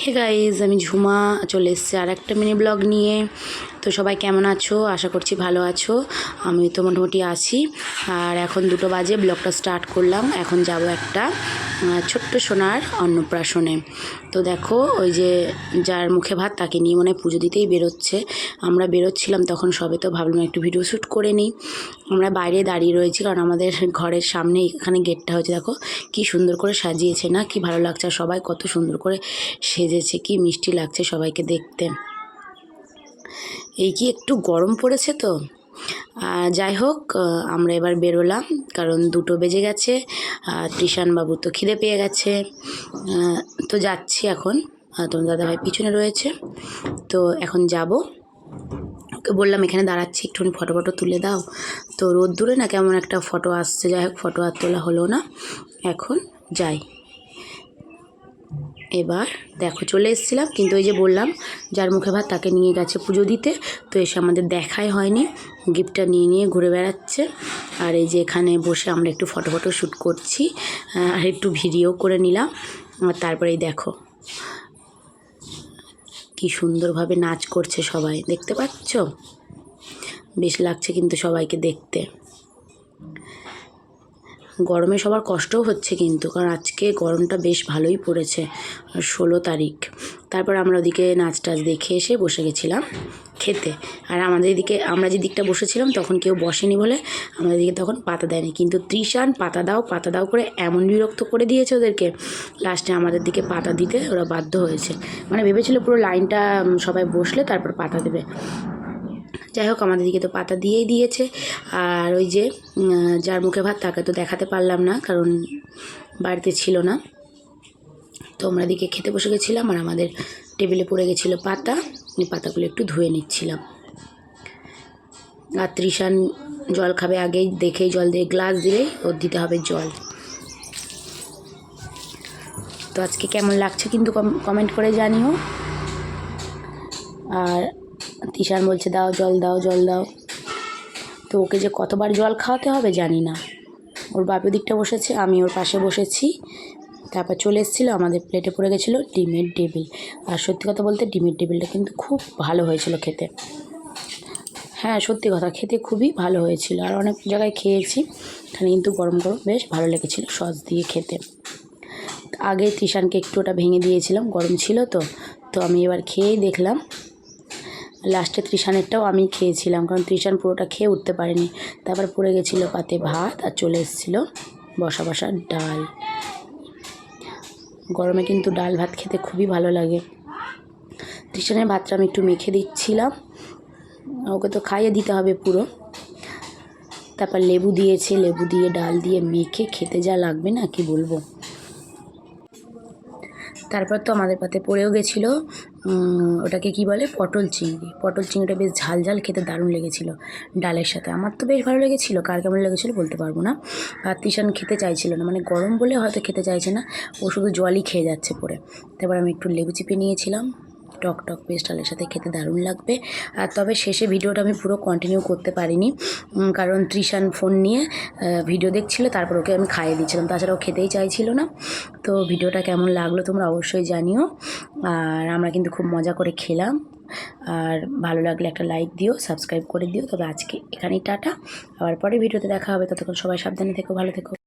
Hey guys, আমি ঝুমা চলে এসেছি আর একটা মিনি ব্লগ নিয়ে। তো সবাই কেমন আছো? আশা করছি ভালো আছো। আমি তো মোটামুটি আছি। আর এখন 2টো বাজে, ব্লগটা স্টার্ট করলাম। এখন যাব একটা ছোট্ট সোনার অন্নপ্রাশনে। তো দেখো, ওই যে যার মুখে ভাত তাকে নিয়ে মনে হয় পুজো দিতেই বেরোচ্ছে। আমরা বেরোচ্ছিলাম তখন সবে, তো ভাবলাম একটু ভিডিও শ্যুট করে নিই। আমরা বাইরে দাঁড়িয়ে রয়েছি কারণ আমাদের ঘরের সামনে এখানে গেটটা হয়েছে। দেখো কি সুন্দর করে সাজিয়েছে না, কি ভালো লাগছে। আর সবাই কত সুন্দর করে সেজেছে, কি মিষ্টি লাগছে সবাইকে দেখতে। এই কি একটু গরম পড়েছে তো। যাই হোক, আমরা এবার বেরোলাম কারণ 2টো বেজে গেছে। তৃষান বাবু তো খিদে পেয়ে গেছে। তো যাচ্ছি এখন। তোমার দাদাভাই পিছনে রয়েছে। তো এখন যাব। ওকে বললাম এখানে দাঁড়াচ্ছি, একটুখানি ফটো তুলে দাও। তো রোদ্দুরে না কেমন একটা ফটো আসছে। যাই হোক, ফটো আর তোলা হলো না। এখন যাই। এবার দেখো চলে এসেছিলাম, কিন্তু ওই যে বললাম যার মুখে ভাত তাকে নিয়ে গেছে পুজো দিতে। তো এসে আমাদের দেখাই হয়নি, গিফটটা নিয়ে ঘুরে বেড়াচ্ছে। আর এই যে এখানে বসে আমরা একটু ফটো শ্যুট করছি, আর একটু ভিডিও করে নিলাম। আর তারপরেই দেখো কি সুন্দরভাবে নাচ করছে সবাই, দেখতে পাচ্ছ? বেশ লাগছে কিন্তু সবাইকে দেখতে। গরমে সবার কষ্টও হচ্ছে কিন্তু, কারণ আজকে গরমটা বেশ ভালোই পড়েছে। 16 তারিখ। তারপর আমরা ওদিকে নাচ টাচ দেখে এসে বসে গেছিলাম খেতে। আর আমাদের এদিকে, আমরা যে দিকটা বসেছিলাম তখন কেউ বসেনি বলে আমাদের দিকে তখন পাতা দেয়নি। কিন্তু তৃষান পাতা দাও করে এমন বিরক্ত করে দিয়েছে ওদেরকে, লাস্টে আমাদের দিকে পাতা দিতে ওরা বাধ্য হয়েছে। মানে ভেবেছিল পুরো লাইনটা সবাই বসলে তারপর পাতা দেবে। যাই হোক, আমাদের দিকে তো পাতা দিয়েই দিয়েছে। আর ওই যে যার মুখে ভাত তাকে তো দেখাতে পারলাম না কারণ বাড়িতে ছিল না। তো আমরা দিকে খেতে বসে গেছিলাম আর আমাদের টেবিলে পড়ে গেছিলো পাতা। এই পাতাগুলো একটু ধুয়ে নিচ্ছিলাম। আর তৃষান জল খাবে, আগেই দেখেই জল দিয়ে গ্লাস দিলেই ওর দিতে হবে জল। তো আজকে কেমন লাগছে কিন্তু কমেন্ট করে জানিও। আর তৃষান বলছে দাও জল দাও। তো ওকে যে কতবার জল খাওয়াতে হবে জানি না। ওর বাপের দিকটা বসেছে, আমি ওর পাশে বসেছি। তারপর চলে এসেছিলো, আমাদের প্লেটে পড়ে গেছিলো ডিমের টেবিল। আর সত্যি কথা বলতে ডিমের টেবিলটা কিন্তু খুব ভালো হয়েছিল খেতে। হ্যাঁ, সত্যি কথা, খেতে খুবই ভালো হয়েছিল। আর অনেক জায়গায় খেয়েছি, এখানে কিন্তু গরম বেশ ভালো লেগেছিলো সস দিয়ে খেতে। আগে তৃষানকে একটু ওটা ভেঙে দিয়েছিলাম, গরম ছিল তো আমি এবার খেয়েই দেখলাম। লাস্টে তৃষানেরটাও আমি খেয়েছিলাম কারণ তৃষান পুরোটা খেয়ে উঠতে পারেনি। তারপর পড়ে গেছিলো পাতে ভাত আর চলে এসেছিলো বসা ডাল। গরমে কিন্তু ডাল ভাত খেতে খুবই ভালো লাগে। তৃষানের ভাতটা আমি একটু মেখে দিচ্ছিলাম, ওকে তো খাইয়ে দিতে হবে পুরো। তারপর লেবু দিয়েছে, লেবু দিয়ে ডাল দিয়ে মেখে খেতে যা লাগবে না কি বলবো। তারপর তো আমাদের পাতে পড়েও গেছিলো ওটাকে কি বলে, পটল চিংড়িটা বেশ ঝাল খেতে দারুণ লেগেছিলো ডালের সাথে। আমার তো বেশ ভালো লেগেছিলো, কার কেমন লেগেছিলো বলতে পারবো না। আর তৃষান খেতে চাইছিল না, মানে গরম বলে হয়তো খেতে চাইছে না, ও শুধু জলই খেয়ে যাচ্ছে পরে। তারপর আমি একটু লেবু চিপে নিয়েছিলাম, টক বেশ ডালের সাথে খেতে দারুণ লাগবে। আর তবে শেষে ভিডিওটা আমি পুরো কন্টিনিউ করতে পারিনি কারণ তৃষান ফোন নিয়ে ভিডিও দেখছিল, তারপর ওকে আমি খাইয়ে দিচ্ছিলাম, তাছাড়া ও খেতেই চাইছিল না। তো ভিডিওটা কেমন লাগলো তোমরা অবশ্যই জানিও। আর আমরা কিন্তু খুব মজা করে খেলাম। আর ভালো লাগলে একটা লাইক দিও, সাবস্ক্রাইব করে দিও। তবে আজকে এখানেই টাটা, আবার পরে ভিডিওতে দেখা হবে। ততক্ষণ সবাই সাবধানে থেকো, ভালো থেকো।